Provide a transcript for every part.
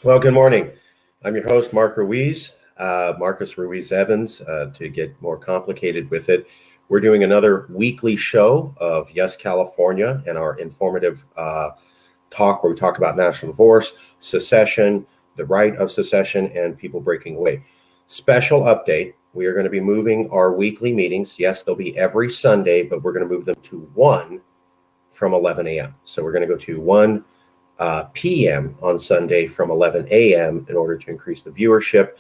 Well, good morning. I'm your host, Mark Ruiz, Marcus Ruiz Evans. To get more complicated with it, we're doing another weekly show of Yes, California and our informative talk where we talk about national divorce, secession, the right of secession, and people breaking away. Special update. We are going to be moving our weekly meetings. Yes, they'll be every Sunday, but we're going to move them to 1 from 11 a.m. So we're going to go to 1 p.m. on Sunday from 11 a.m. in order to increase the viewership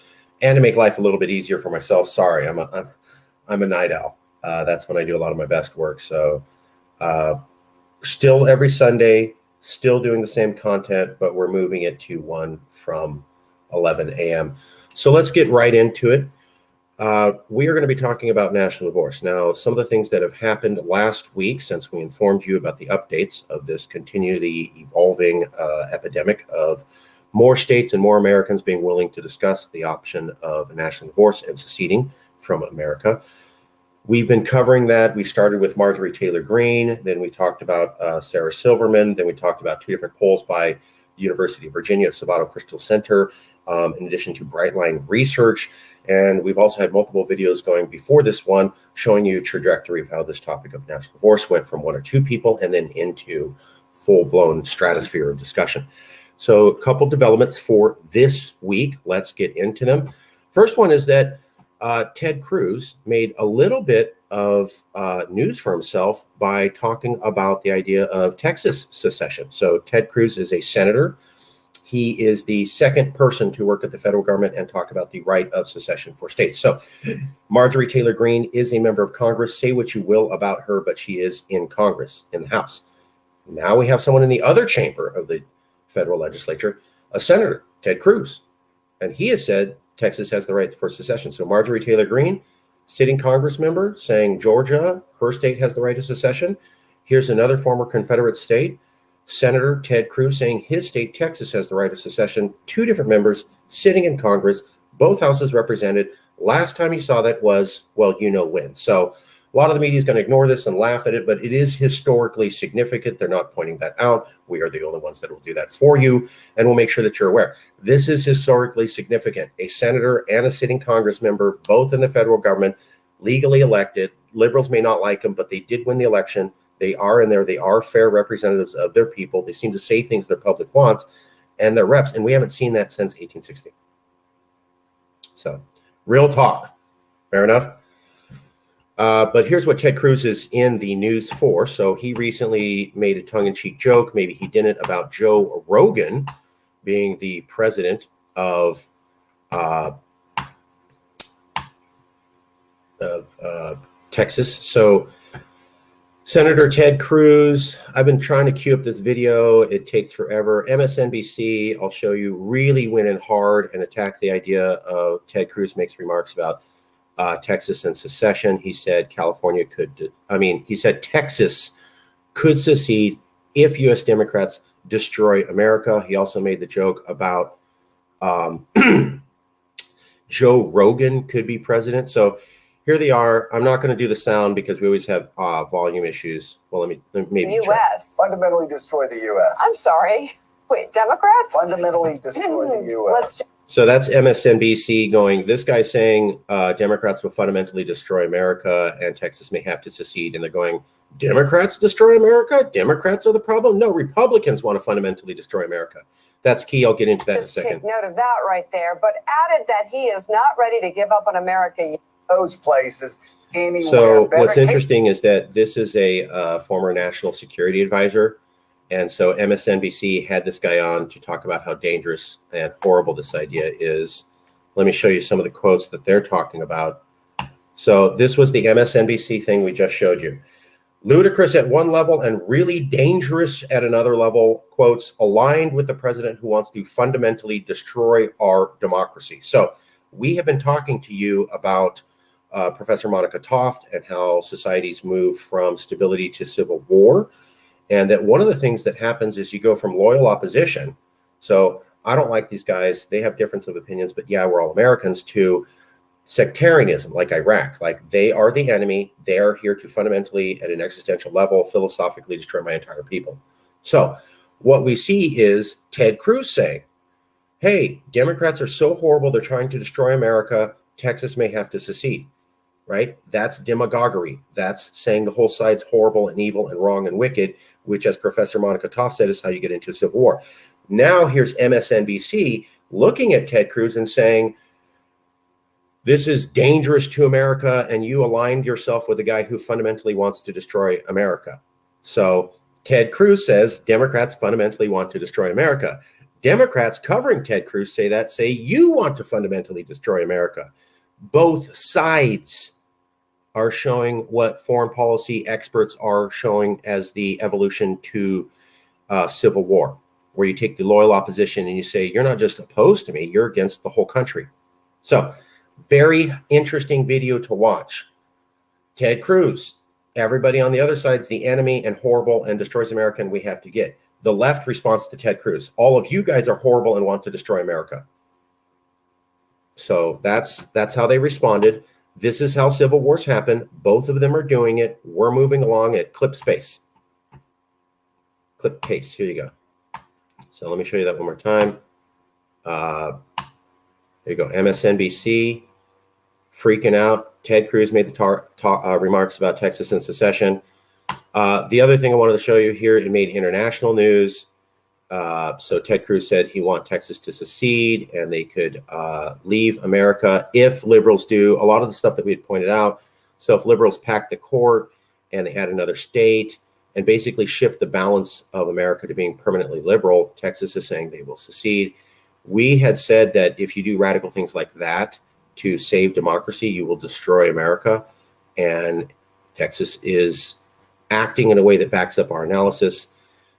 and to make life a little bit easier for myself. Sorry, I'm a night owl. That's when I do a lot of my best work. So still every Sunday, still doing the same content, but we're moving it to 1 from 11 a.m. So let's get right into it. We are going to be talking about national divorce. Now, some of the things that have happened last week since we informed you about the updates of this continually evolving epidemic of more states and more Americans being willing to discuss the option of national divorce and seceding from America. We've been covering that. We started with Marjorie Taylor Greene, then we talked about Sarah Silverman, then we talked about 2 different polls by University of Virginia at Savado Crystal Center, in addition to Brightline Research. And we've also had multiple videos going before this one showing you trajectory of how this topic of national divorce went from 1 or 2 people and then into full-blown stratosphere of discussion. So a couple developments for this week. Let's get into them. First one is that Ted Cruz made a little bit of news for himself by talking about the idea of Texas secession. So Ted Cruz is a senator. He is the second person to work at the federal government and talk about the right of secession for states. So Marjorie Taylor Greene is a member of Congress. Say what you will about her, but she is in Congress, in the House. Now we have someone in the other chamber of the federal legislature, a senator, Ted Cruz. And he has said Texas has the right for secession. So Marjorie Taylor Greene, sitting Congress member, saying Georgia, her state has the right of secession. Here's another former Confederate state, Senator Ted Cruz, saying his state, Texas, has the right of secession. 2 different members sitting in Congress, both houses represented. Last time you saw that was, well, you know when. So a lot of the media is going to ignore this and laugh at it, but it is historically significant. They're not pointing that out. We are the only ones that will do that for you, and we'll make sure that you're aware. This is historically significant. A senator and a sitting Congress member, both in the federal government, legally elected. Liberals may not like them, but they did win the election. They are in there. They are fair representatives of their people. They seem to say things their public wants, and they're reps. And we haven't seen that since 1860. So, real talk. Fair enough. But here's what Ted Cruz is in the news for. So he recently made a tongue-in-cheek joke. Maybe he didn't, about Joe Rogan being the president of Texas. So Senator Ted Cruz, I've been trying to queue up this video. It takes forever. MSNBC, I'll show you, really went in hard and attacked the idea of Ted Cruz makes remarks about Texas and secession. He said he said Texas could secede if U.S. Democrats destroy America. He also made the joke about Joe Rogan could be president. So here they are. I'm not going to do the sound because we always have volume issues. Well, let me maybe U.S. Fundamentally destroy the U.S. I'm sorry. Wait, Democrats? Fundamentally destroy the U.S. So that's MSNBC going, this guy saying Democrats will fundamentally destroy America and Texas may have to secede. And they're going, Democrats destroy America? Democrats are the problem? No, Republicans want to fundamentally destroy America. That's key. I'll get into that in a second. Take note of that right there. But added that he is not ready to give up on America. Those places anywhere. So what's interesting is that this is a former national security advisor. And so MSNBC had this guy on to talk about how dangerous and horrible this idea is. Let me show you some of the quotes that they're talking about. So this was the MSNBC thing we just showed you. Ludicrous at one level and really dangerous at another level, quotes, aligned with the president who wants to fundamentally destroy our democracy. So we have been talking to you about Professor Monica Toft and how societies move from stability to civil war. And that one of the things that happens is you go from loyal opposition. So I don't like these guys. They have difference of opinions, but yeah, we're all Americans, to sectarianism, like Iraq. Like they are the enemy. They are here to fundamentally, at an existential level, philosophically destroy my entire people. So what we see is Ted Cruz saying, hey, Democrats are so horrible, they're trying to destroy America. Texas may have to secede, right? That's demagoguery. That's saying the whole side's horrible and evil and wrong and wicked, which, as Professor Monica Toff said, is how you get into a civil war. Now here's MSNBC looking at Ted Cruz and saying, this is dangerous to America, and you aligned yourself with a guy who fundamentally wants to destroy America. So Ted Cruz says Democrats fundamentally want to destroy America. Democrats covering Ted Cruz say you want to fundamentally destroy America. Both sides are showing what foreign policy experts are showing as the evolution to civil war, where you take the loyal opposition and you say, you're not just opposed to me, you're against the whole country. So very interesting video to watch. Ted Cruz, everybody on the other side's the enemy and horrible and destroys America, and we have to get. The left response to Ted Cruz, all of you guys are horrible and want to destroy America. So that's how they responded. This is how civil wars happen. Both of them are doing it. We're moving along at clip space. Clip pace. Here you go. So let me show you that one more time. There you go. MSNBC freaking out. Ted Cruz made the remarks about Texas and secession. The other thing I wanted to show you here, it made international news. So Ted Cruz said he wants Texas to secede and they could leave America if liberals do a lot of the stuff that we had pointed out. So if liberals pack the court and they add another state and basically shift the balance of America to being permanently liberal, Texas is saying they will secede. We had said that if you do radical things like that to save democracy, you will destroy America. And Texas is acting in a way that backs up our analysis.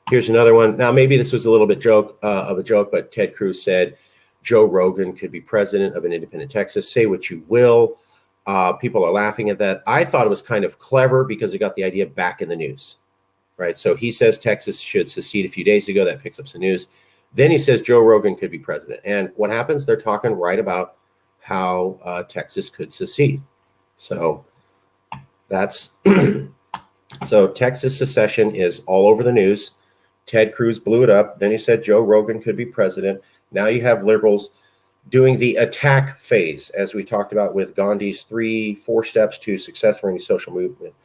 Here's another one. Now, maybe this was a little bit of a joke, but Ted Cruz said Joe Rogan could be president of an independent Texas. Say what you will. People are laughing at that. I thought it was kind of clever because it got the idea back in the news, right? So he says Texas should secede a few days ago. That picks up some news. Then he says Joe Rogan could be president. And what happens? They're talking right about how Texas could secede. So that's so Texas secession is all over the news. Ted Cruz blew it up. Then he said Joe Rogan could be president. Now you have liberals doing the attack phase, as we talked about with Gandhi's 3-4 steps to success for any social movement.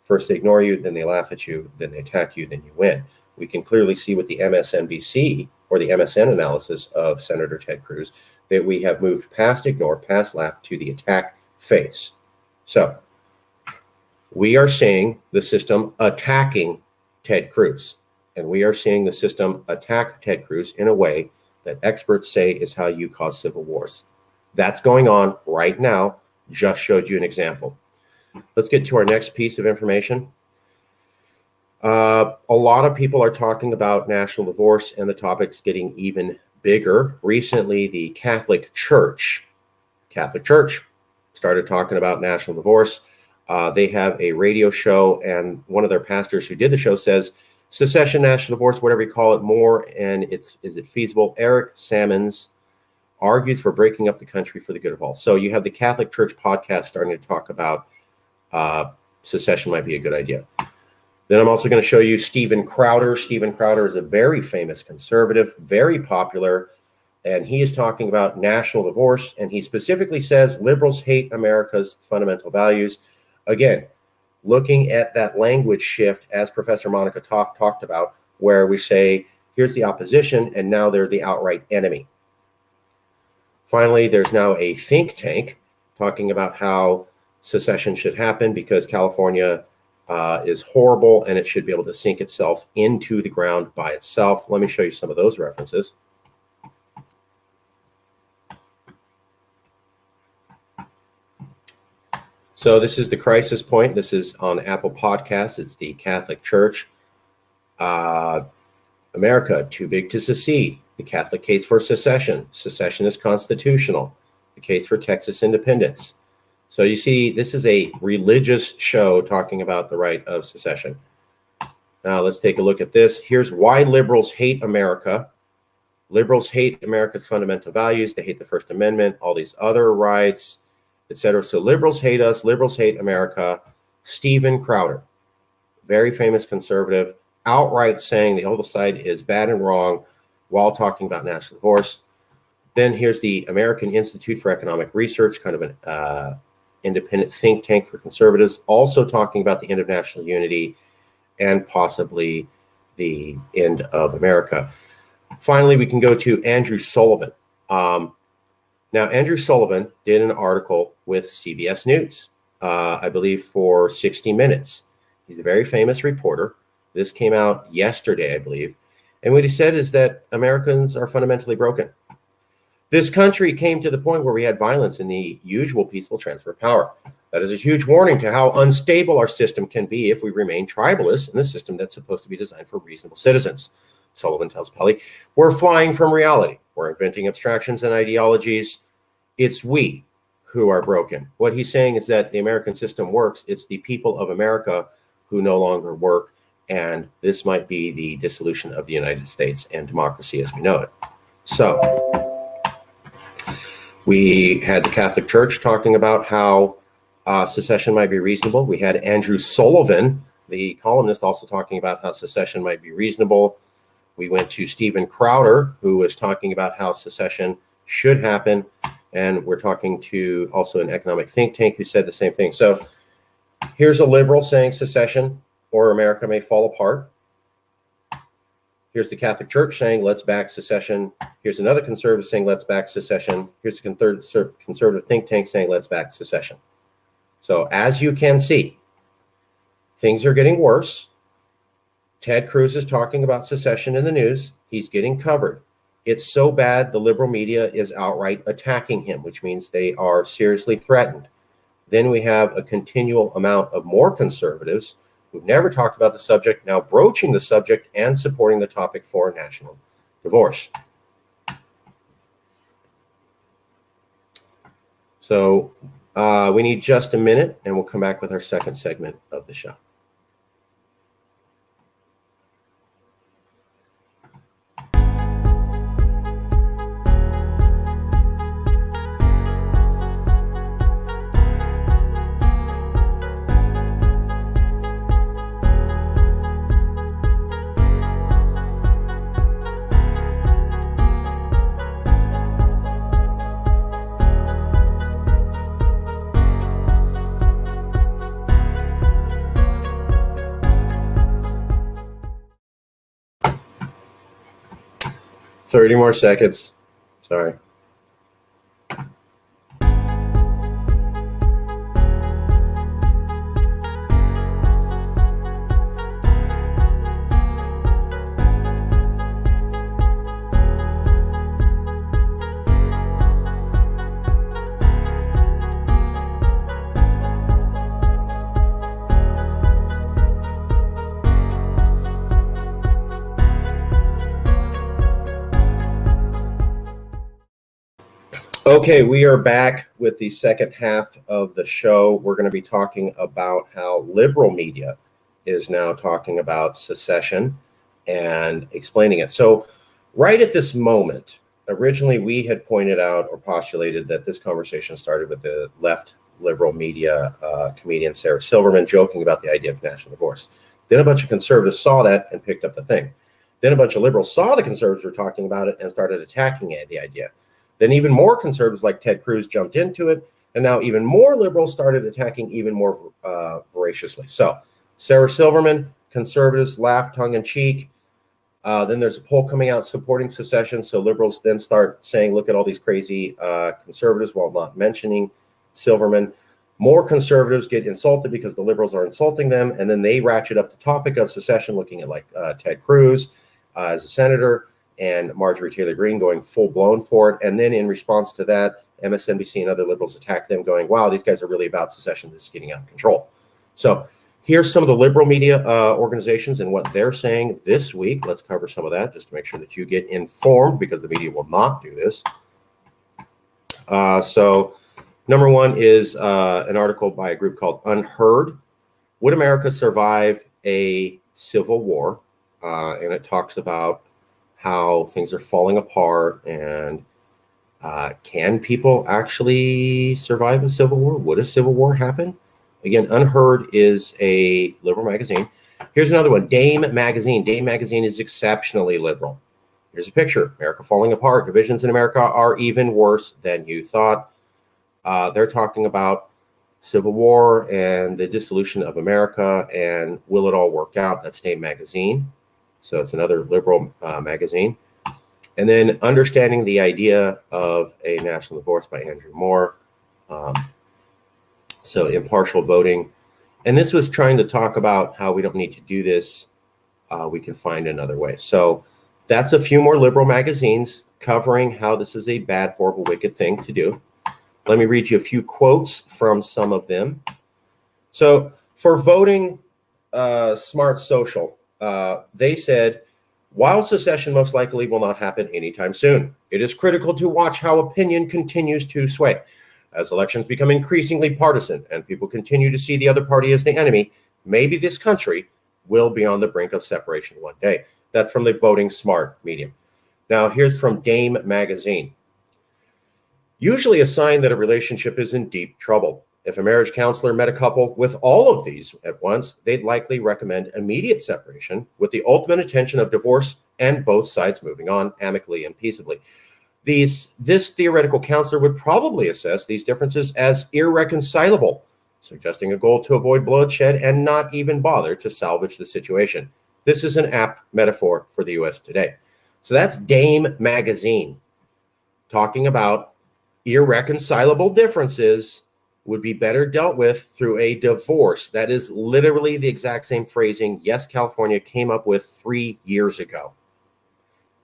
First, they ignore you, then they laugh at you, then they attack you, then you win. We can clearly see with the MSNBC or the MSN analysis of Senator Ted Cruz that we have moved past ignore, past laugh to the attack phase. So we are seeing the system attacking Ted Cruz. And we are seeing the system attack Ted Cruz in a way that experts say is how you cause civil wars. That's going on right now. Just showed you an example. Let's get to our next piece of information. A lot of people are talking about national divorce, and the topic's getting even bigger. Recently, the Catholic Church started talking about national divorce. They have a radio show, and one of their pastors who did the show says, secession, national divorce, whatever you call it, more, and is it feasible? Eric Sammons argues for breaking up the country for the good of all. So you have the Catholic Church podcast starting to talk about secession might be a good idea. Then I'm also going to show you Steven Crowder. Steven Crowder is a very famous conservative, very popular, and he is talking about national divorce, and he specifically says liberals hate America's fundamental values. Again, looking at that language shift, as Professor Monica Toff talked about, where we say, here's the opposition, and now they're the outright enemy. Finally, there's now a think tank talking about how secession should happen because California is horrible and it should be able to sink itself into the ground by itself. Let me show you some of those references. So this is the crisis point. This is on Apple Podcasts. It's the Catholic Church. America, too big to secede. The Catholic case for secession. Secession is constitutional. The case for Texas independence. So you see, this is a religious show talking about the right of secession. Now let's take a look at this. Here's why liberals hate America. Liberals hate America's fundamental values. They hate the First Amendment, all these other rights, etc. So liberals hate us. Liberals hate America. Steven Crowder, very famous conservative, outright saying the other side is bad and wrong while talking about national divorce. Then here's the American Institute for Economic Research, kind of an independent think tank for conservatives, also talking about the end of national unity and possibly the end of America. Finally, we can go to Andrew Sullivan. Now, Andrew Sullivan did an article with CBS News, I believe for 60 Minutes. He's a very famous reporter. This came out yesterday, I believe. And what he said is that Americans are fundamentally broken. This country came to the point where we had violence in the usual peaceful transfer of power. That is a huge warning to how unstable our system can be if we remain tribalist in a system that's supposed to be designed for reasonable citizens. Sullivan tells Pelley, we're flying from reality. We're inventing abstractions and ideologies. It's we who are broken. What he's saying is that the American system works. It's the people of America who no longer work. And this might be the dissolution of the United States and democracy as we know it. So we had the Catholic Church talking about how secession might be reasonable. We had Andrew Sullivan, the columnist, also talking about how secession might be reasonable. We went to Stephen Crowder, who was talking about how secession should happen. And we're talking to also an economic think tank who said the same thing. So here's a liberal saying secession or America may fall apart. Here's the Catholic Church saying, let's back secession. Here's another conservative saying, let's back secession. Here's a conservative think tank saying, let's back secession. So as you can see, things are getting worse. Ted Cruz is talking about secession in the news. He's getting covered. It's so bad, the liberal media is outright attacking him, which means they are seriously threatened. Then we have a continual amount of more conservatives who've never talked about the subject, now broaching the subject and supporting the topic for national divorce. So we need just a minute, and we'll come back with our second segment of the show. Thirty more seconds. Sorry. Okay, we are back with the second half of the show. We're going to be talking about how liberal media is now talking about secession and explaining it. So right at this moment, originally we had pointed out or postulated that this conversation started with the left liberal media comedian Sarah Silverman joking about the idea of national divorce. Then a bunch of conservatives saw that and picked up the thing. Then a bunch of liberals saw the conservatives were talking about it and started attacking the idea. Then even more conservatives like Ted Cruz jumped into it, and now even more liberals started attacking even more voraciously. So Sarah Silverman, conservatives laugh tongue-in-cheek. Then there's a poll coming out supporting secession, so liberals then start saying, look at all these crazy conservatives, while not mentioning Silverman. More conservatives get insulted because the liberals are insulting them, and then they ratchet up the topic of secession, looking at like Ted Cruz as a senator, and Marjorie Taylor Greene going full-blown for it. And then in response to that, MSNBC and other liberals attack them going, wow, these guys are really about secession. This is getting out of control. So here's some of the liberal media organizations and what they're saying this week. Let's cover some of that just to make sure that you get informed, because the media will not do this. So number one is an article by a group called Unheard. Would America survive a civil war? And it talks about how things are falling apart, and can people actually survive a civil war? Would a civil war happen? Again, Unheard is a liberal magazine. Here's another one, Dame Magazine. Dame Magazine is exceptionally liberal. Here's a picture. America falling apart. Divisions in America are even worse than you thought. They're talking about Civil War and the dissolution of America and will it all work out? That's Dame Magazine. So it's another liberal magazine. And then Understanding the Idea of a National Divorce by Andrew Moore. So impartial voting. And this was trying to talk about how we don't need to do this. We can find another way. So that's a few more liberal magazines covering how this is a bad, horrible, wicked thing to do. Let me read you a few quotes from some of them. So for voting Smart Social, they said, while secession most likely will not happen anytime soon, it is critical to watch how opinion continues to sway. As elections become increasingly partisan and people continue to see the other party as the enemy, maybe this country will be on the brink of separation one day. That's from the Voting Smart medium. Now, here's from Dame Magazine. Usually a sign that a relationship is in deep trouble. If a marriage counselor met a couple with all of these at once, they'd likely recommend immediate separation with the ultimate intention of divorce and both sides moving on amicably and peaceably. This theoretical counselor would probably assess these differences as irreconcilable, suggesting a goal to avoid bloodshed and not even bother to salvage the situation. This is an apt metaphor for the U.S. today. So that's Dame Magazine talking about irreconcilable differences would be better dealt with through a divorce. That is literally the exact same phrasing Yes, California came up with 3 years ago.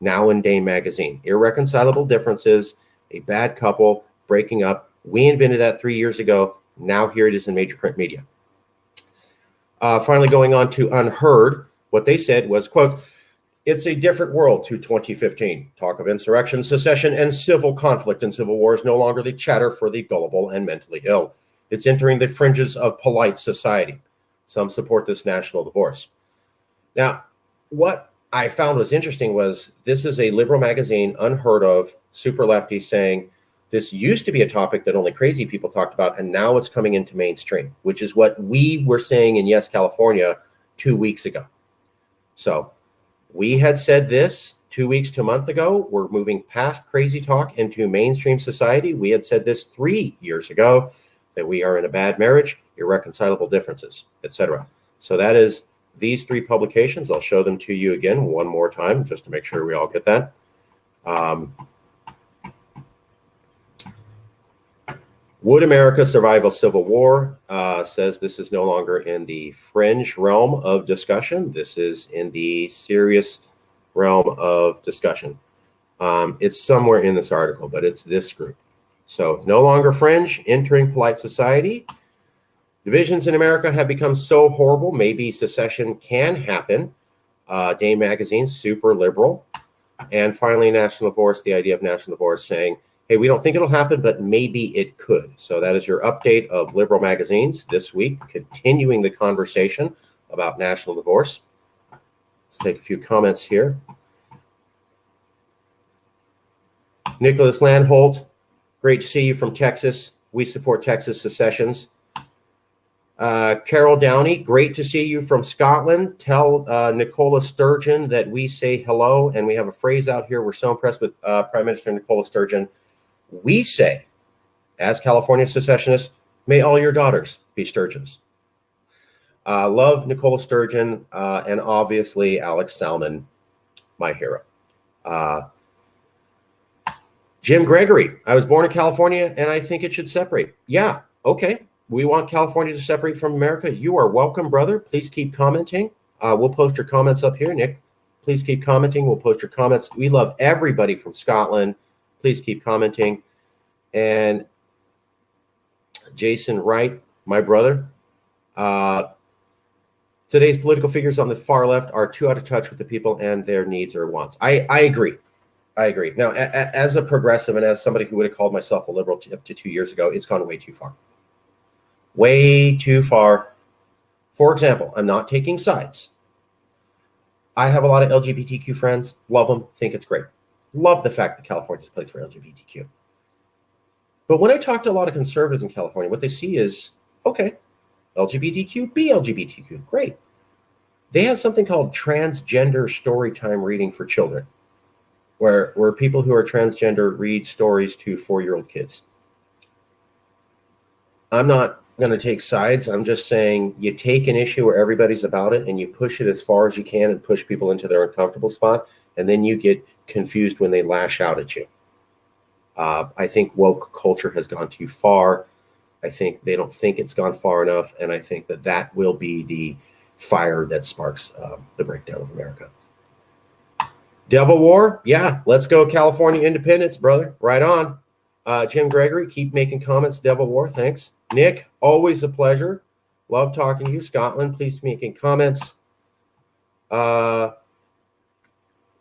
Now in Dame Magazine, irreconcilable differences, a bad couple breaking up. We invented that 3 years ago. Now here it is in major print media. Finally, going on to Unheard, what they said was, quote, it's a different world to 2015. Talk of insurrection, secession, and civil conflict and civil war is no longer the chatter for the gullible and mentally ill. It's entering the fringes of polite society. Some support this national divorce. Now, what I found was interesting was this is a liberal magazine, Unheard of, super lefty, saying this used to be a topic that only crazy people talked about, and now it's coming into mainstream, which is what we were saying in Yes, California 2 weeks ago. So we had said this 2 weeks to a month ago. We're moving past crazy talk into mainstream society. We had said this 3 years ago, that we are in a bad marriage, irreconcilable differences, etc. So that is these 3 publications. I'll show them to you again one more time, just to make sure we all get that. Would America survive a civil war? Says this is no longer in the fringe realm of discussion. This is in the serious realm of discussion. It's somewhere in this article, but it's this group. So no longer fringe, entering polite society. Divisions in America have become so horrible, maybe secession can happen. Dame Magazine, super liberal. And finally, national divorce, the idea of national divorce saying, hey, we don't think it'll happen, but maybe it could. So that is your update of liberal magazines this week, continuing the conversation about national divorce. Let's take a few comments here. Nicholas Landholt, great to see you from Texas. We support Texas secessions. Carol Downey, great to see you from Scotland. Tell Nicola Sturgeon that we say hello, and we have a phrase out here. We're so impressed with Prime Minister Nicola Sturgeon. We say, as California secessionists, may all your daughters be Sturgeons. Love Nicola Sturgeon, and obviously Alex Salmon, my hero. Jim Gregory, I was born in California, and I think it should separate. Yeah, okay. We want California to separate from America. You are welcome, brother. Please keep commenting. We'll post your comments up here, Nick. Please keep commenting. We'll post your comments. We love everybody from Scotland. Please keep commenting. And Jason Wright, my brother. Today's political figures on the far left are too out of touch with the people and their needs or wants. I agree. I agree. Now, as a progressive and as somebody who would have called myself a liberal up to 2 years ago, it's gone way too far. Way too far. For example, I'm not taking sides. I have a lot of LGBTQ friends. Love them. Think it's great. Love the fact that California is a place for LGBTQ. But when I talk to a lot of conservatives in California, what they see is, okay, LGBTQ, be LGBTQ. Great. They have something called transgender story time reading for children. where people who are transgender read stories to 4-year-old kids. I'm not going to take sides. I'm just saying you take an issue where everybody's about it and you push it as far as you can and push people into their uncomfortable spot, and then you get confused when they lash out at you. I think woke culture has gone too far. I think they don't think it's gone far enough, and I think that will be the fire that sparks the breakdown of America. Devil War? Yeah, let's go California independence, brother. Right on. Jim Gregory, keep making comments. Devil War, thanks. Nick, always a pleasure. Love talking to you. Scotland, please making comments.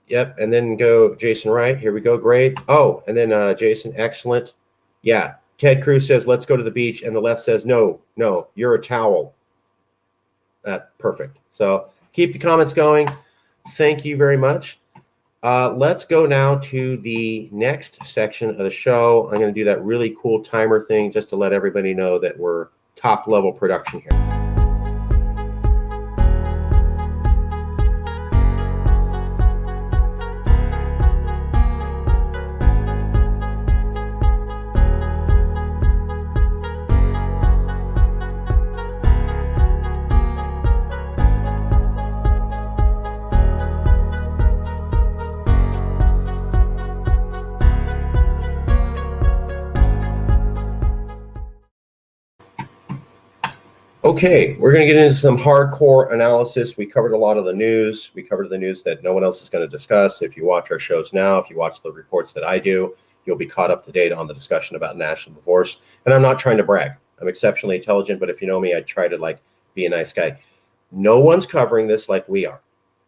Yep, and then go Jason Wright. Here we go. Great. Oh, and then Jason, excellent. Yeah, Ted Cruz says, let's go to the beach. And the left says, no, you're a towel. Perfect. So keep the comments going. Thank you very much. Let's go now to the next section of the show. I'm going to do that really cool timer thing just to let everybody know that we're top level production here. Okay, we're going to get into some hardcore analysis. We covered a lot of the news. We covered the news that no one else is going to discuss. If you watch our shows now, if you watch the reports that I do, you'll be caught up to date on the discussion about national divorce. And I'm not trying to brag. I'm exceptionally intelligent, but if you know me, I try to be a nice guy. No one's covering this like we are.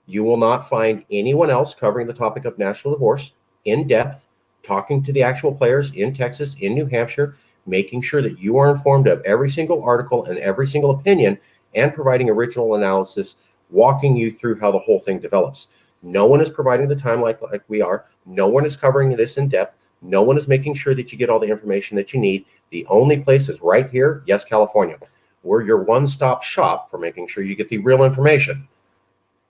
You will not find anyone else covering the topic of national divorce in depth, talking to the actual players in Texas, in New Hampshire, making sure that you are informed of every single article and every single opinion, and providing original analysis, walking you through how the whole thing develops. No one is providing the time like we are. No one is covering this in depth. No one is making sure that you get all the information that you need. The only place is right here, yes, California. We're your one-stop shop for making sure you get the real information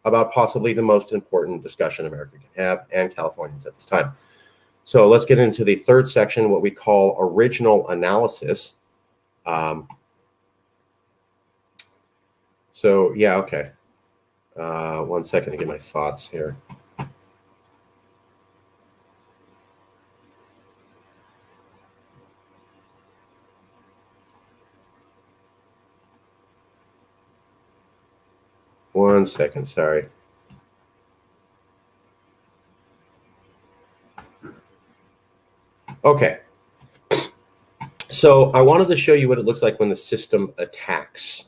about possibly the most important discussion America can have, and Californians at this time. So let's get into the third section, what we call original analysis. So yeah, okay. 1 second to get my thoughts here. One second, sorry. Okay, so I wanted to show you what it looks like when the system attacks.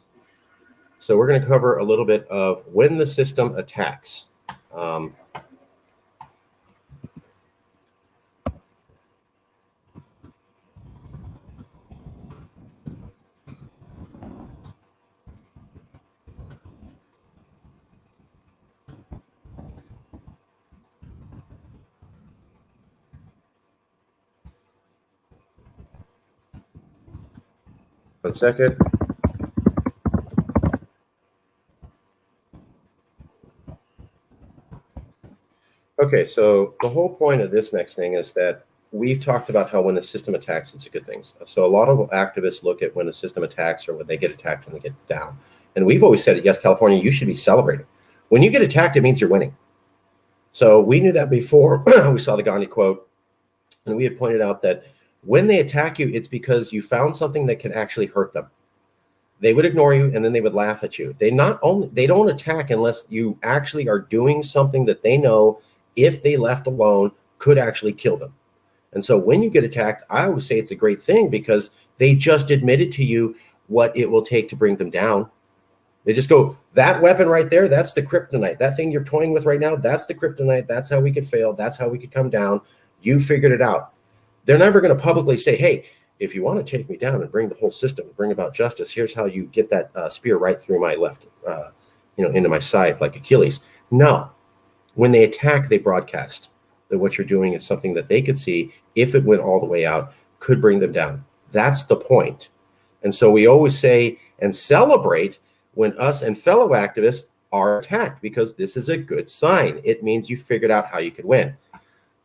So we're going to cover a little bit of when the system attacks. One second. Okay, so the whole point of this next thing is that we've talked about how when the system attacks, it's a good thing. So a lot of activists look at when the system attacks or when they get attacked and they get down. And we've always said, yes, California, you should be celebrating. When you get attacked, it means you're winning. So we knew that before we saw the Gandhi quote. And we had pointed out that when they attack you, it's because you found something that can actually hurt them. They would ignore you and then they would laugh at you. They don't attack unless you actually are doing something that they know, if they left alone, could actually kill them. And so when you get attacked, I always say it's a great thing because they just admitted to you what it will take to bring them down. They just go, that weapon right there, that's the kryptonite. That thing you're toying with right now, that's the kryptonite. That's how we could fail. That's how we could come down. You figured it out. They're never going to publicly say, hey, if you want to take me down and bring the whole system, bring about justice, here's how you get that spear right through my left, into my side like Achilles. No. When they attack, they broadcast that what you're doing is something that they could see, if it went all the way out, could bring them down. That's the point. And so we always say and celebrate when us and fellow activists are attacked, because this is a good sign. It means you figured out how you could win.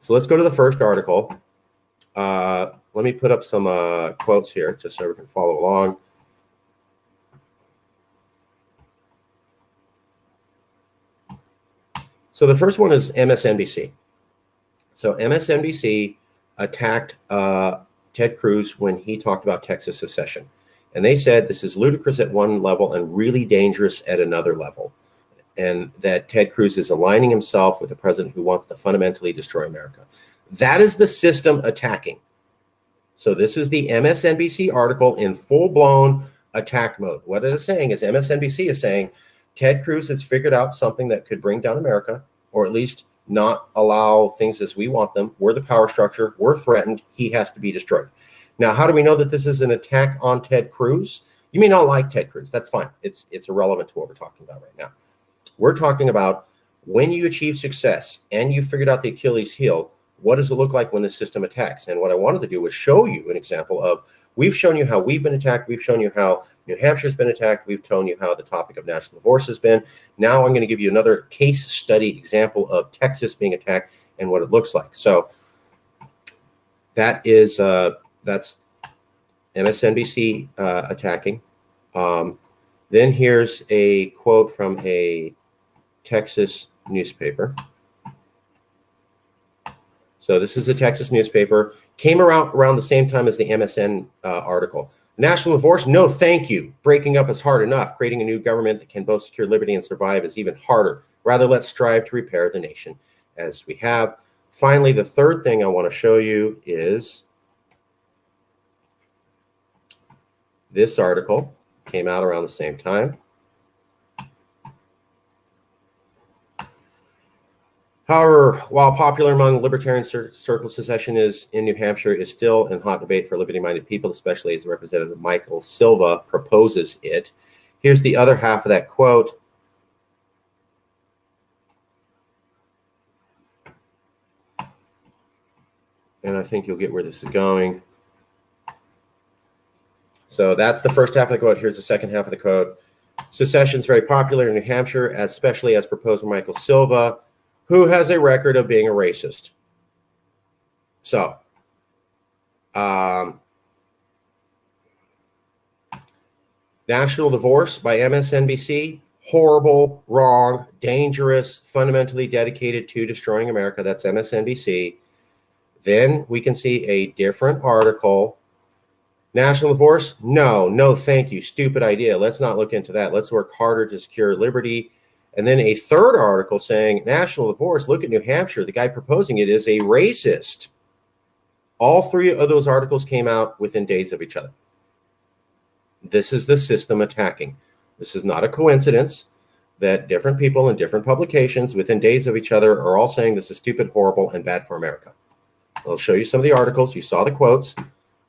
So let's go to the first article. Let me put up some quotes here just so we can follow along. So the first one is MSNBC. So MSNBC attacked Ted Cruz when he talked about Texas secession. And they said this is ludicrous at one level and really dangerous at another level. And that Ted Cruz is aligning himself with the president who wants to fundamentally destroy America. That is the system attacking. So this is the MSNBC article in full-blown attack mode. What it is saying is MSNBC is saying Ted Cruz has figured out something that could bring down America, or at least not allow things as we want them. We're the power structure. We're threatened. He has to be destroyed. Now, how do we know that this is an attack on Ted Cruz? You may not like Ted Cruz. That's fine. It's irrelevant to what we're talking about right now. We're talking about when you achieve success and you figured out the Achilles heel, what does it look like when the system attacks? And what I wanted to do was show you an example of, we've shown you how we've been attacked. We've shown you how New Hampshire's been attacked. We've shown you how the topic of national divorce has been. Now I'm going to give you another case study example of Texas being attacked and what it looks like. So that is, that's MSNBC attacking. Then here's a quote from a Texas newspaper. So this is a Texas newspaper, came around the same time as the MSN article. National divorce? No, thank you. Breaking up is hard enough. Creating a new government that can both secure liberty and survive is even harder. Rather, let's strive to repair the nation as we have. Finally, the third thing I want to show you is this article. Came out around the same time. However, while popular among libertarian circles, secession is in New Hampshire is still in hot debate for liberty-minded people, especially as Representative Michael Silva proposes it. Here's the other half of that quote. And I think you'll get where this is going. So that's the first half of the quote. Here's the second half of the quote. Secession is very popular in New Hampshire, especially as proposed by Michael Silva, who has a record of being a racist. So, national divorce by MSNBC, horrible, wrong, dangerous, fundamentally dedicated to destroying America. That's MSNBC. Then we can see a different article. National divorce? No, thank you. Stupid idea. Let's not look into that. Let's work harder to secure liberty. And then a third article saying national divorce, look at New Hampshire. The guy proposing it is a racist. All three of those articles came out within days of each other. This is the system attacking. This is not a coincidence that different people in different publications within days of each other are all saying this is stupid, horrible, and bad for America. I'll show you some of the articles. You saw the quotes.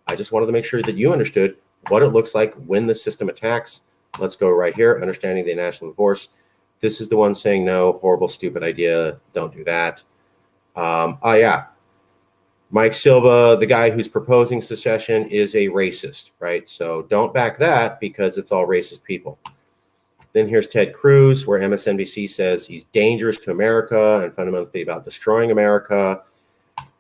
I just wanted to make sure that you understood what it looks like when the system attacks. Let's go right here, understanding the national divorce. This is the one saying no, horrible, stupid idea. Don't do that. Yeah. Mike Silva, the guy who's proposing secession, is a racist, right? So don't back that because it's all racist people. Then here's Ted Cruz, where MSNBC says he's dangerous to America and fundamentally about destroying America.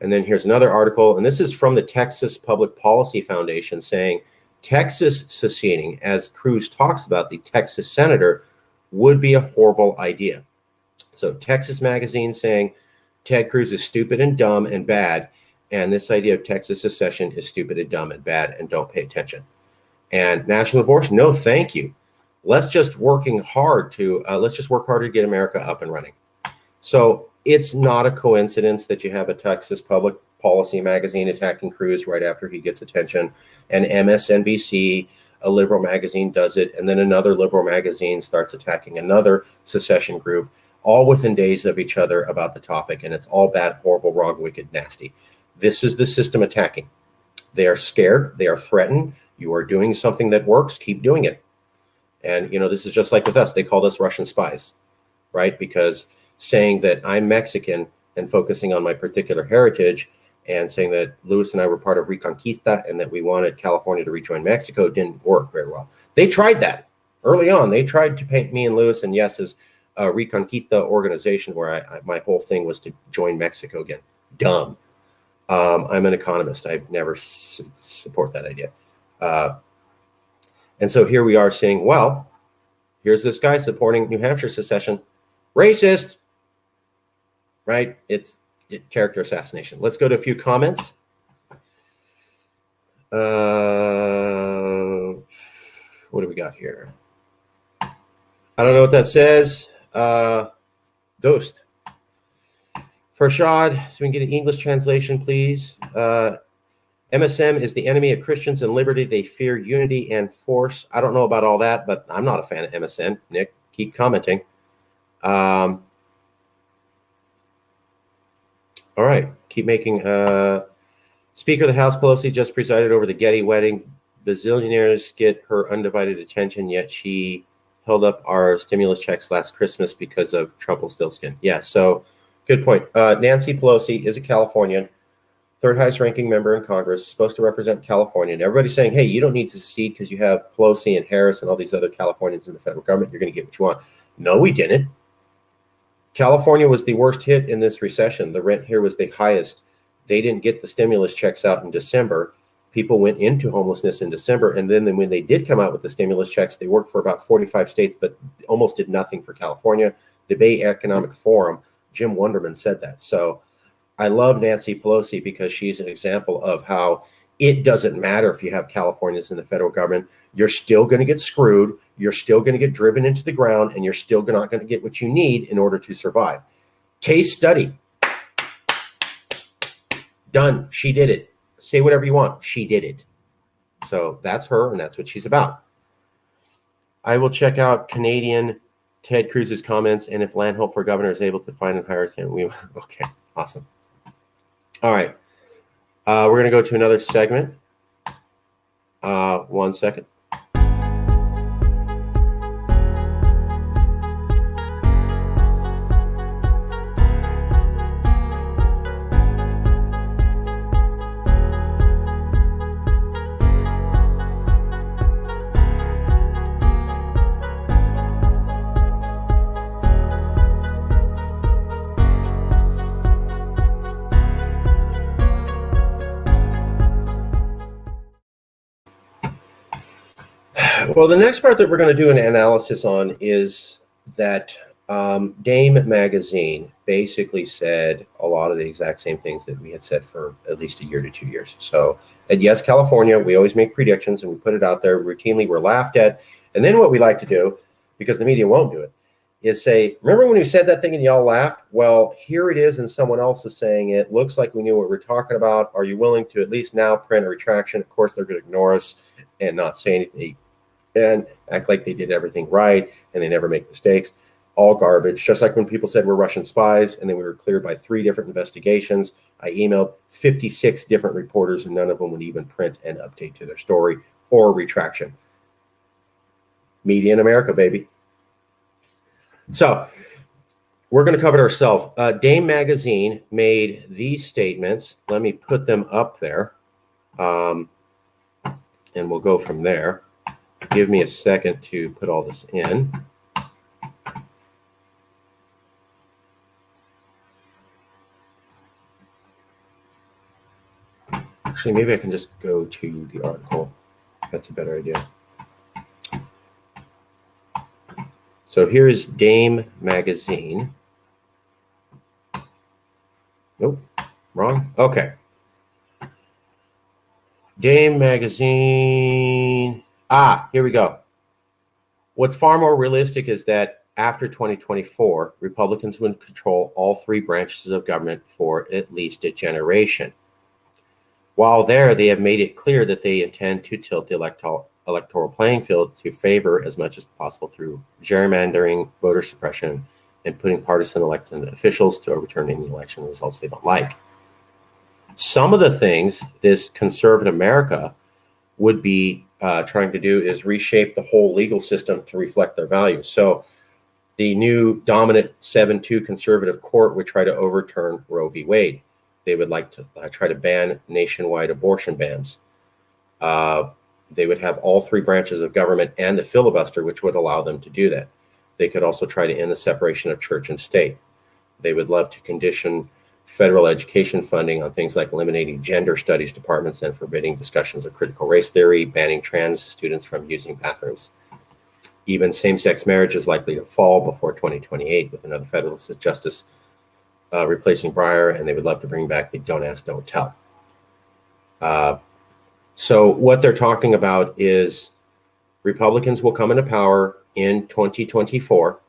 And then here's another article, and this is from the Texas Public Policy Foundation saying Texas seceding, as Cruz talks about, the Texas senator, would be a horrible idea. So Texas Magazine saying Ted Cruz is stupid and dumb and bad, and this idea of Texas secession is stupid and dumb and bad, and don't pay attention. And national divorce? No, thank you. Let's just work harder to get America up and running. So it's not a coincidence that you have a Texas Public Policy Magazine attacking Cruz right after he gets attention, and MSNBC, a liberal magazine, does it, and then another liberal magazine starts attacking another secession group, all within days of each other about the topic, and it's all bad, horrible, wrong, wicked, nasty. This is the system attacking. They are scared. They are threatened. You are doing something that works. Keep doing it. And, this is just like with us. They called us Russian spies, right? Because saying that I'm Mexican and focusing on my particular heritage and saying that Lewis and I were part of Reconquista and that we wanted California to rejoin Mexico didn't work very well. They tried that early on. They tried to paint me and Lewis and Yes as a Reconquista organization where my whole thing was to join Mexico again. dumb. I'm an economist. I never support that idea. And so here we are saying, well, here's this guy supporting New Hampshire secession. Racist, right? It's character assassination. Let's go to a few comments. What do we got here? I don't know what that says. Ghost. Farshad, so we can get an English translation, please. MSM is the enemy of Christians and liberty. They fear unity and force. I don't know about all that, but I'm not a fan of MSN. Nick, keep commenting. All right, keep making. Speaker of the House Pelosi just presided over the Getty wedding. Bazillionaires get her undivided attention, yet she held up our stimulus checks last Christmas because of Trumpelstiltskin. Yeah, so good point. Nancy Pelosi is a Californian, third highest ranking member in Congress, supposed to represent California. And everybody's saying, hey, you don't need to secede because you have Pelosi and Harris and all these other Californians in the federal government. You're going to get what you want. No, we didn't. California was the worst hit in this recession. The rent here was the highest. They didn't get the stimulus checks out in December. People went into homelessness in December. And then when they did come out with the stimulus checks, they worked for about 45 states, but almost did nothing for California. The Bay Economic Forum, Jim Wunderman said that. So I love Nancy Pelosi because she's an example of how it doesn't matter if you have Californians in the federal government. You're still going to get screwed. You're still going to get driven into the ground, and you're still not going to get what you need in order to survive. Case study. Done. She did it. Say whatever you want. She did it. So that's her, and that's what she's about. I will check out Canadian Ted Cruz's comments, and if Landholt for governor is able to find and hire a candidate, okay, awesome. All right. We're going to go to another segment. 1 second. Well, the next part that we're going to do an analysis on is that Dame magazine basically said a lot of the exact same things that we had said for at least a year to 2 years. So, and yes, California, we always make predictions and we put it out there. Routinely, we're laughed at. And then what we like to do, because the media won't do it, is say, remember when you said that thing and y'all laughed? Well, here it is and someone else is saying it. Looks like we knew what we're talking about. Are you willing to at least now print a retraction? Of course, they're going to ignore us and not say anything and act like they did everything right and they never make mistakes. All garbage. Just like when people said we're Russian spies and then we were cleared by 3 different investigations. I emailed 56 different reporters and none of them would even print an update to their story or retraction. Media in America, baby. So we're going to cover it ourselves. Dame magazine made these statements. Let me put them up there and we'll go from there. Give me a second to put all this in. Actually, maybe I can just go to the article. That's a better idea. So here is Dame magazine. Nope, wrong. Okay. Dame magazine. Here we go. What's far more realistic is that after 2024, Republicans will control all 3 branches of government for at least a generation. While there, they have made it clear that they intend to tilt the electoral playing field to favor as much as possible through gerrymandering, voter suppression, and putting partisan elected officials to overturn any election results they don't like. Some of the things this conservative America would be trying to do is reshape the whole legal system to reflect their values. So the new dominant 7-2 conservative court would try to overturn Roe v. Wade. They would like to try to ban nationwide abortion bans. They would have all 3 branches of government and the filibuster, which would allow them to do that. They could also try to end the separation of church and state. They would love to condition federal education funding on things like eliminating gender studies departments and forbidding discussions of critical race theory, banning trans students from using bathrooms. Even same-sex marriage is likely to fall before 2028 with another federal justice replacing Breyer, and they would love to bring back the don't ask, don't tell. So what they're talking about is Republicans will come into power in 2024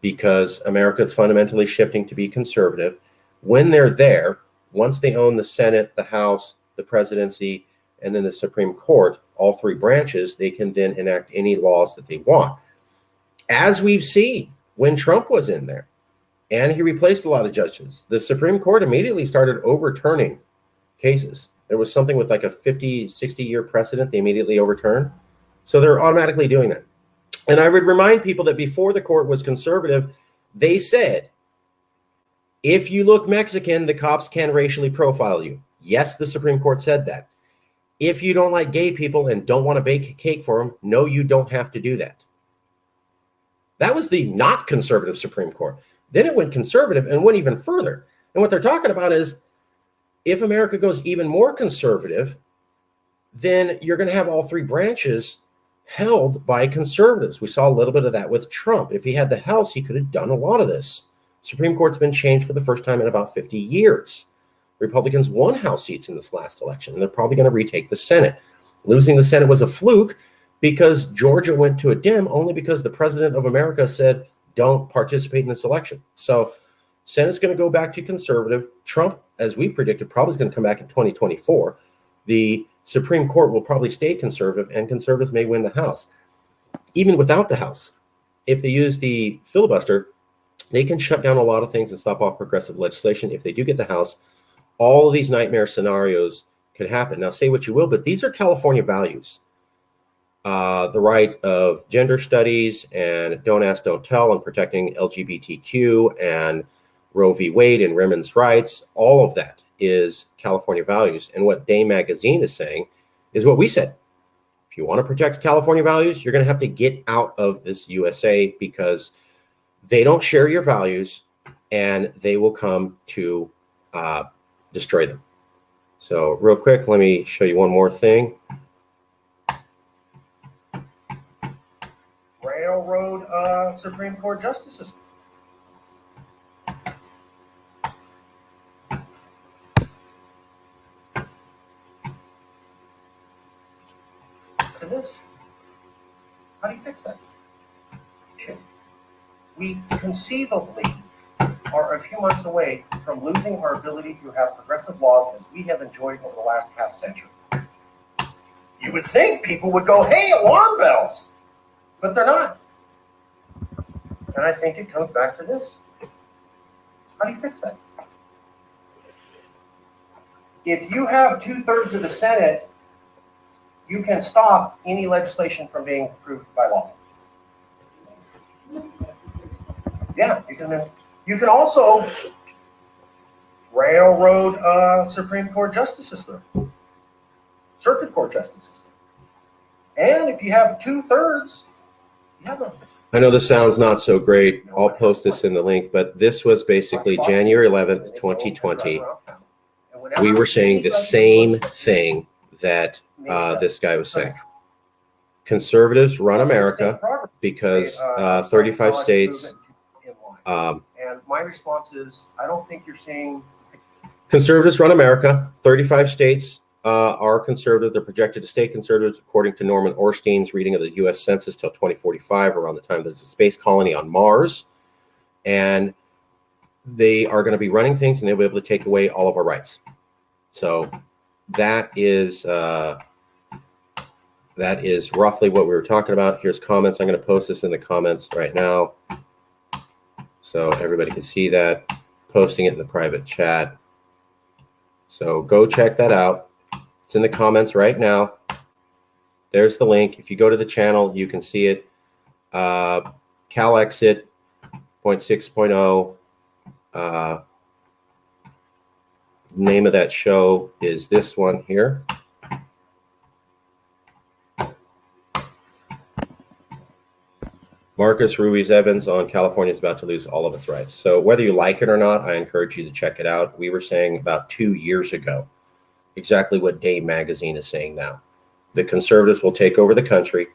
because America is fundamentally shifting to be conservative. When they're there, once they own the Senate, the House, the presidency, and then the Supreme Court, all three branches, they can then enact any laws that they want. As we've seen when Trump was in there, and he replaced a lot of judges, the Supreme Court immediately started overturning cases. There was something with like a 50, 60-year precedent they immediately overturned. So they're automatically doing that. And I would remind people that before the court was conservative, they said, if you look Mexican, the cops can racially profile you. Yes, the Supreme Court said that. If you don't like gay people and don't want to bake a cake for them, no, you don't have to do that. That was the not conservative Supreme Court. Then it went conservative and went even further. And what they're talking about is if America goes even more conservative, then you're going to have all three branches held by conservatives. We saw a little bit of that with Trump. If he had the House, he could have done a lot of this. Supreme Court's been changed for the first time in about 50 years. Republicans won House seats in this last election, and they're probably going to retake the Senate. Losing the Senate was a fluke because Georgia went to a Dem only because the president of America said, don't participate in this election. So Senate's going to go back to conservative. Trump, as we predicted, probably is going to come back in 2024. The Supreme Court will probably stay conservative, and conservatives may win the House. Even without the House, if they use the filibuster, they can shut down a lot of things and stop all progressive legislation. If they do get the House, all of these nightmare scenarios could happen. Now, say what you will, but these are California values. The right of gender studies and don't ask, don't tell, and protecting LGBTQ and Roe v. Wade and women's rights, all of that is California values. And what Day Magazine is saying is what we said. If you want to protect California values, you're going to have to get out of this USA because they don't share your values and they will come to destroy them. So real quick, let me show you one more thing. Railroad Supreme Court justices. Look at this. How do you fix that? We conceivably are a few months away from losing our ability to have progressive laws as we have enjoyed over the last half century. You would think people would go, hey, alarm bells, but they're not. And I think it comes back to this. How do you fix that? If you have 2/3 of the Senate, you can stop any legislation from being approved by law. Yeah, you can also railroad Supreme Court justices through, circuit court justices through. And if you have 2/3, you have a... I know this sounds not so great. I'll post this in the link, but this was basically January 11th, 2020. We were saying the same thing that this guy was saying. Conservatives run America because 35 states... and my response is, I don't think you're seeing... Conservatives run America. 35 states are conservative. They're projected to stay conservative, according to Norman Orstein's reading of the U.S. Census till 2045, around the time there's a space colony on Mars. And they are going to be running things, and they'll be able to take away all of our rights. So that is roughly what we were talking about. Here's comments. I'm going to post this in the comments right now, so everybody can see that. Posting it in the private chat. So go check that out. It's in the comments right now. There's the link. If you go to the channel, you can see it. Cal Exit 0.6.0. Name of that show is this one here. Marcus Ruiz Evans on California is about to lose all of its rights. So whether you like it or not, I encourage you to check it out. We were saying about 2 years ago exactly what Dave Magazine is saying now. The conservatives will take over the country.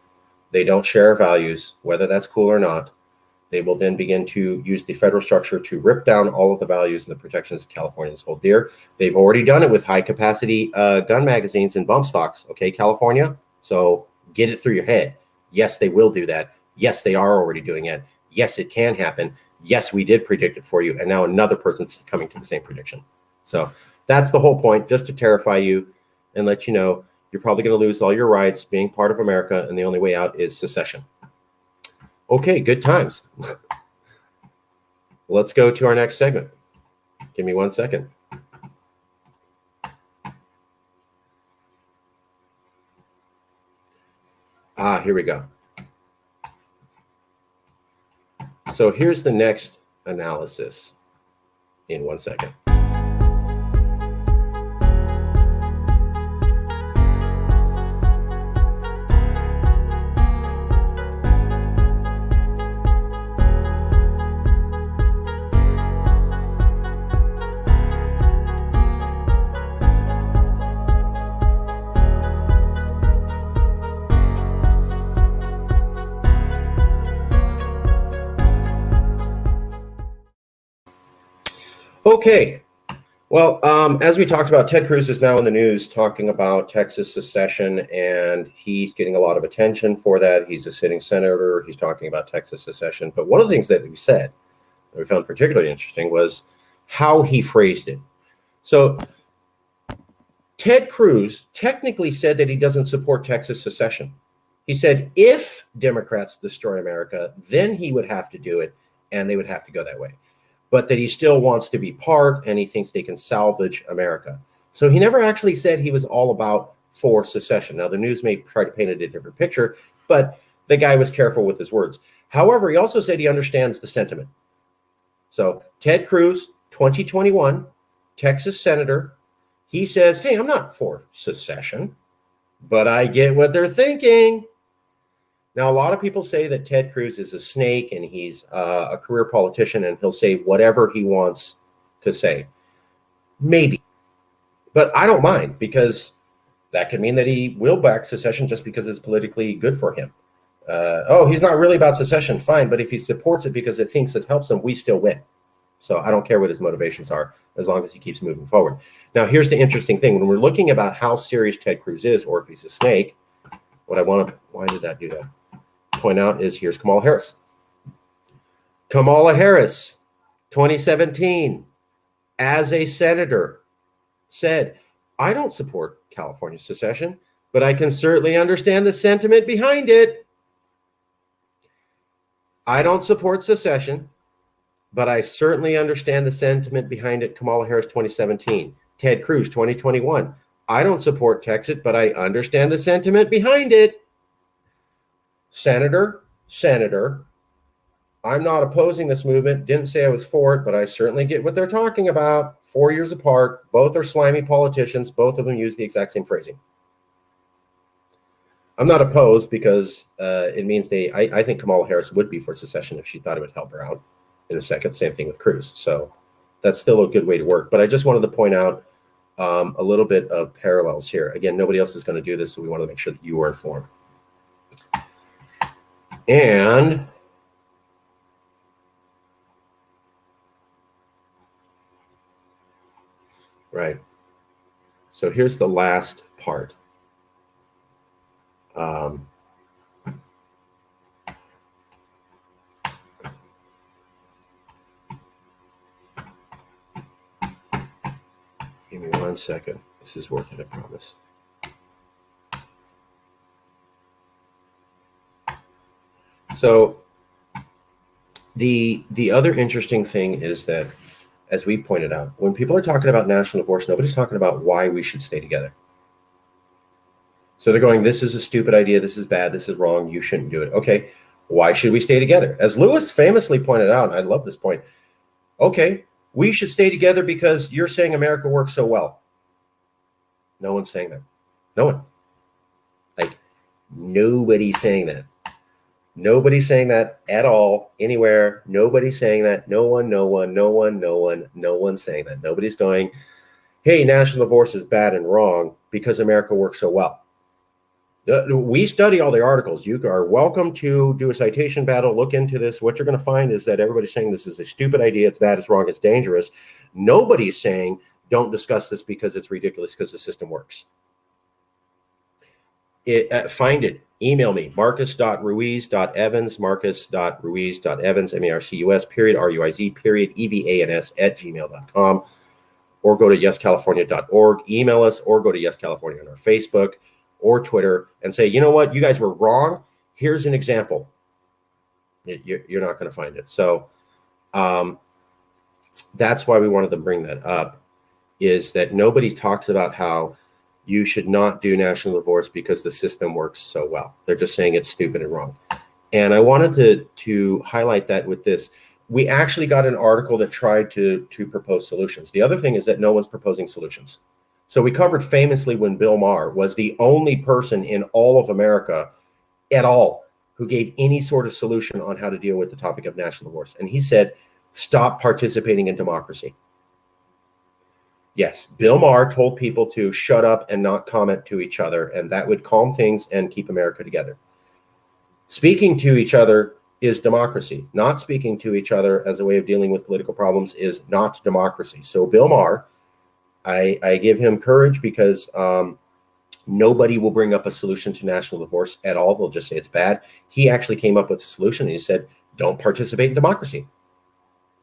They don't share our values, whether that's cool or not. They will then begin to use the federal structure to rip down all of the values and the protections Californians hold dear. They've already done it with high-capacity gun magazines and bump stocks, okay, California? So get it through your head. Yes, they will do that. Yes, they are already doing it. Yes, it can happen. Yes, we did predict it for you, and now another person's coming to the same prediction. So that's the whole point, just to terrify you and let you know you're probably going to lose all your rights being part of America, and the only way out is secession. Okay, good times. Let's go to our next segment. Give me 1 second. Here we go. So here's the next analysis in 1 second. Okay, well, as we talked about, Ted Cruz is now in the news talking about Texas secession, and he's getting a lot of attention for that. He's a sitting senator. He's talking about Texas secession. But one of the things that he said that we found particularly interesting was how he phrased it. So Ted Cruz technically said that he doesn't support Texas secession. He said if Democrats destroy America, then he would have to do it, and they would have to go that way. But that he still wants to be part, and he thinks they can salvage America. So he never actually said he was all about for secession. Now, the news may try to paint a different picture, but the guy was careful with his words. However, he also said he understands the sentiment. So Ted Cruz, 2021, Texas senator, he says, hey, I'm not for secession, but I get what they're thinking. Now, a lot of people say that Ted Cruz is a snake and he's a career politician and he'll say whatever he wants to say. Maybe. But I don't mind, because that could mean that he will back secession just because it's politically good for him. He's not really about secession. Fine. But if he supports it because it thinks it helps him, we still win. So I don't care what his motivations are, as long as he keeps moving forward. Now, here's the interesting thing. When we're looking about how serious Ted Cruz is, or if he's a snake, why did that do that? Point out is here's Kamala Harris. Kamala Harris, 2017, as a senator, said, I don't support California secession, but I can certainly understand the sentiment behind it. I don't support secession, but I certainly understand the sentiment behind it. Kamala Harris, 2017. Ted Cruz, 2021. I don't support Texas, but I understand the sentiment behind it. Senator, I'm not opposing this movement. Didn't say I was for it, but I certainly get what they're talking about. 4 years apart. Both are slimy politicians. Both of them use the exact same phrasing. I'm not opposed because it means I think Kamala Harris would be for secession if she thought it would help her out in a second. Same thing with Cruz. So that's still a good way to work. But I just wanted to point out a little bit of parallels here. Again, nobody else is going to do this, so we want to make sure that you are informed. And right. So here's the last part. Give me 1 second. This is worth it, I promise. So the other interesting thing is that, as we pointed out, when people are talking about national divorce, nobody's talking about why we should stay together. So they're going, this is a stupid idea, this is bad, this is wrong, you shouldn't do it. Okay, why should we stay together? As Lewis famously pointed out, and I love this point, okay, we should stay together because you're saying America works so well. No one's saying that. No one. Like, nobody's saying that. Nobody's saying that at all, anywhere. Nobody's saying that. No one's saying that. Nobody's going, hey, national divorce is bad and wrong because America works so well. We study all the articles. You are welcome to do a citation battle, look into this. What you're going to find is that everybody's saying this is a stupid idea, it's bad, it's wrong, it's dangerous. Nobody's saying don't discuss this because it's ridiculous, because the system works. Find it. Email me, marcus.ruiz.evans, marcus.ruiz.evans, M-A-R-C-U-S, period, R-U-I-Z, period, E-V-A-N-S, @gmail.com, or go to yescalifornia.org. Email us, or go to Yes California on our Facebook or Twitter and say, you know what, you guys were wrong. Here's an example. You're not going to find it. So that's why we wanted to bring that up, is that nobody talks about how you should not do national divorce because the system works so well. They're just saying it's stupid and wrong. And I wanted to highlight that with this. We actually got an article that tried to propose solutions. The other thing is that no one's proposing solutions. So we covered famously when Bill Maher was the only person in all of America at all who gave any sort of solution on how to deal with the topic of national divorce. And he said, stop participating in democracy. Yes, Bill Maher told people to shut up and not comment to each other, and that would calm things and keep America together. Speaking to each other is democracy. Not speaking to each other as a way of dealing with political problems is not democracy. So Bill Maher, I give him courage, because nobody will bring up a solution to national divorce at all. They'll just say it's bad. He actually came up with a solution, and he said, don't participate in democracy.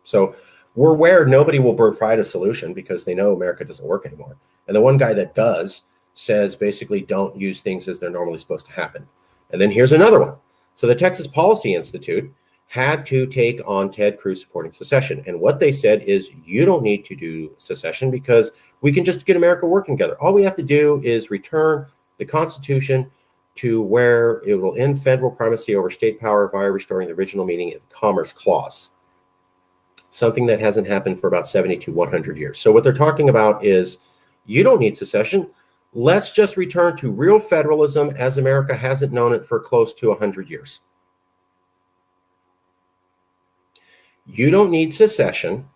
So we're aware nobody will provide a solution because they know America doesn't work anymore. And the one guy that does says basically don't use things as they're normally supposed to happen. And then here's another one. So the Texas Policy Institute had to take on Ted Cruz supporting secession. And what they said is, you don't need to do secession because we can just get America working together. All we have to do is return the Constitution to where it will end federal primacy over state power via restoring the original meaning of the Commerce Clause. Something that hasn't happened for about 70 to 100 years. So what they're talking about is, you don't need secession. Let's just return to real federalism as America hasn't known it for close to 100 years. You don't need secession.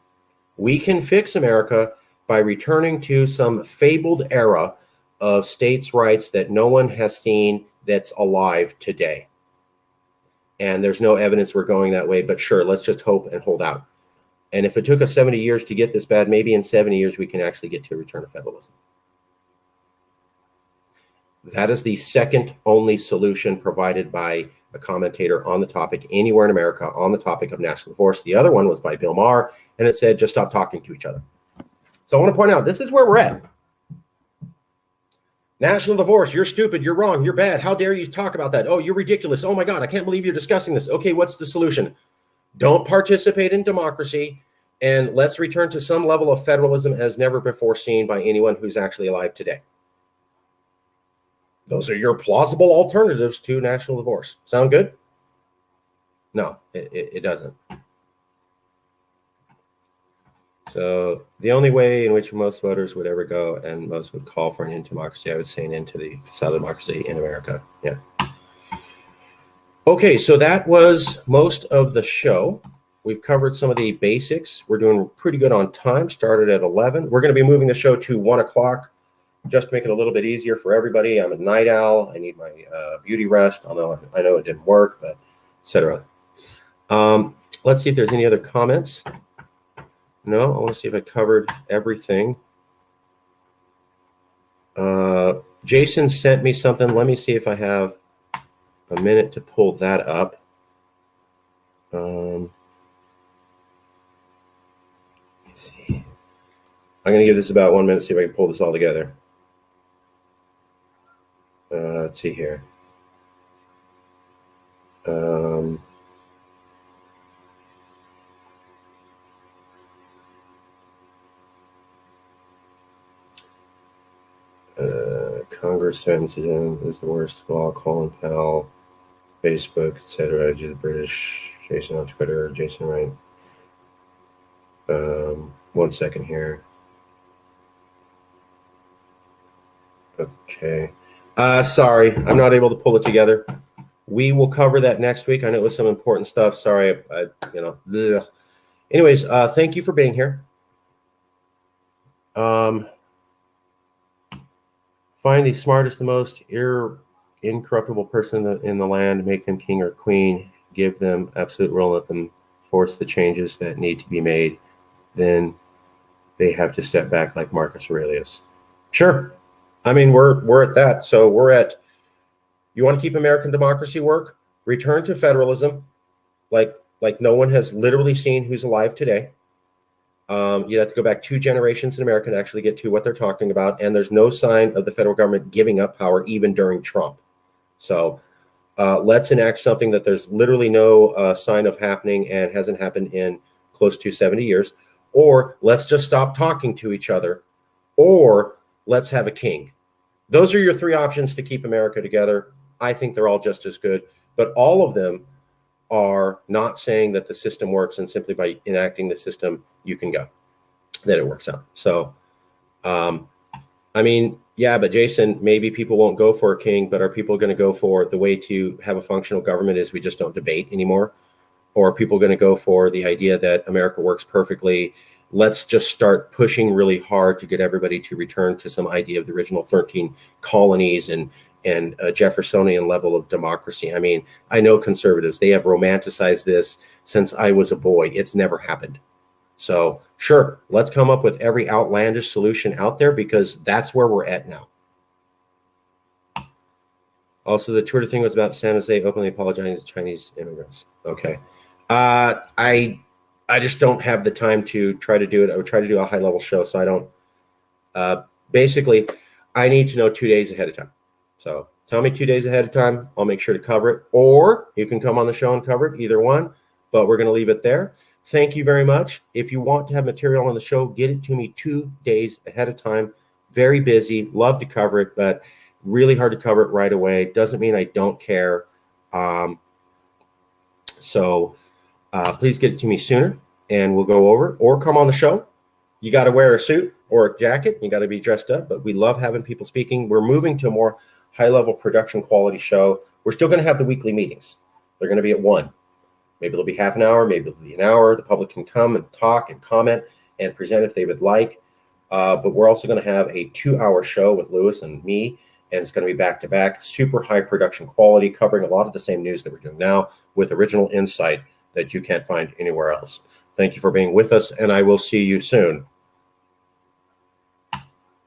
We can fix America by returning to some fabled era of states' rights that no one has seen that's alive today. And there's no evidence we're going that way, but sure, let's just hope and hold out. And if it took us 70 years to get this bad, maybe in 70 years we can actually get to a return of federalism. That is the second only solution provided by a commentator on the topic anywhere in America on the topic of national divorce. The other one was by Bill Maher, and it said, just stop talking to each other. So I want to point out, this is where we're at. National divorce, you're stupid, you're wrong, you're bad. How dare you talk about that? Oh, you're ridiculous. Oh my God, I can't believe you're discussing this. Okay, what's the solution? Don't participate in democracy, and let's return to some level of federalism as never before seen by anyone who's actually alive today. Those are your plausible alternatives to national divorce. Sound good? No, it doesn't. So the only way in which most voters would ever go, and most would call for an end to democracy, I would say an end to the facade of democracy in America. Yeah. Okay, so that was most of the show. We've covered some of the basics. We're doing pretty good on time. Started at 11. We're going to be moving the show to 1 o'clock. Just to make it a little bit easier for everybody. I'm a night owl. I need my beauty rest, although I know it didn't work, but etc. Let's see if there's any other comments. No, I want to see if I covered everything. Jason sent me something. Let me see if I have a minute to pull that up. Let me see. I'm going to give this about 1 minute, see if I can pull this all together. Let's see here. Congress sensitive is the worst of all. Colin Powell, Facebook, etc. The British. Jason on Twitter. Jason Wright. 1 second here. Okay. Sorry, I'm not able to pull it together. We will cover that next week. I know it was some important stuff. Sorry, ugh. Anyways, thank you for being here. Find the smartest, the most incorruptible person in the land, make them king or queen, give them absolute rule, let them force the changes that need to be made. Then they have to step back like Marcus Aurelius. Sure. I mean, we're at that. So we're at, you want to keep American democracy work? Return to federalism, like no one has literally seen who's alive today. You have to go back 2 generations in America to actually get to what they're talking about. And there's no sign of the federal government giving up power even during Trump. So let's enact something that there's literally no sign of happening and hasn't happened in close to 70 years. Or let's just stop talking to each other. Or let's have a king. Those are your 3 options to keep America together. I think they're all just as good. But all of them are not saying that the system works and simply by enacting the system, you can go, that it works out. So, I mean, yeah, but Jason, maybe people won't go for a king, but are people going to go for the way to have a functional government is we just don't debate anymore? Or are people going to go for the idea that America works perfectly? Let's just start pushing really hard to get everybody to return to some idea of the original 13 colonies and a Jeffersonian level of democracy. I mean, I know conservatives, they have romanticized this since I was a boy. It's never happened. So sure, let's come up with every outlandish solution out there because that's where we're at now. Also, the Twitter thing was about San Jose openly apologizing to Chinese immigrants. Okay. I just don't have the time to try to do it. I would try to do a high level show. So I don't, basically I need to know 2 days ahead of time. So tell me 2 days ahead of time. I'll make sure to cover it, or you can come on the show and cover it, either one, but we're going to leave it there. Thank you very much. If you want to have material on the show, get it to me 2 days ahead of time. Very busy, love to cover it, but really hard to cover it right away. Doesn't mean I don't care. So please get it to me sooner and we'll go over it, or come on the show. You got to wear a suit or a jacket. You got to be dressed up, but we love having people speaking. We're moving to a more high-level production quality show. We're still going to have the weekly meetings. They're going to be at 1. Maybe it'll be half an hour. Maybe it'll be an hour. The public can come and talk and comment and present if they would like. But we're also going to have a 2-hour show with Lewis and me, and it's going to be back-to-back, super high production quality, covering a lot of the same news that we're doing now with original insight that you can't find anywhere else. Thank you for being with us, and I will see you soon.